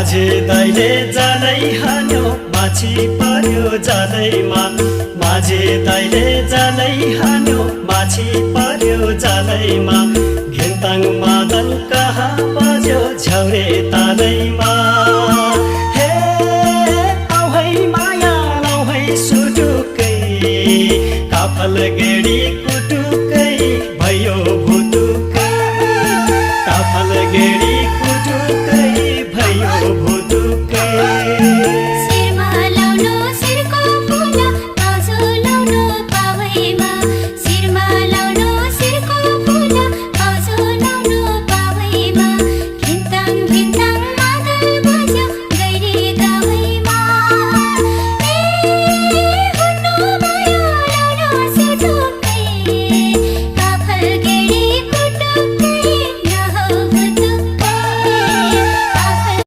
माझे दाइले जालै हान्यो माछी पर्यो जालैमा माझे दाइले जालै हान्यो माछी पर्यो जालैमा घिन्ताङ मादल कहाँ बज्यो झ्याउरे तालैमा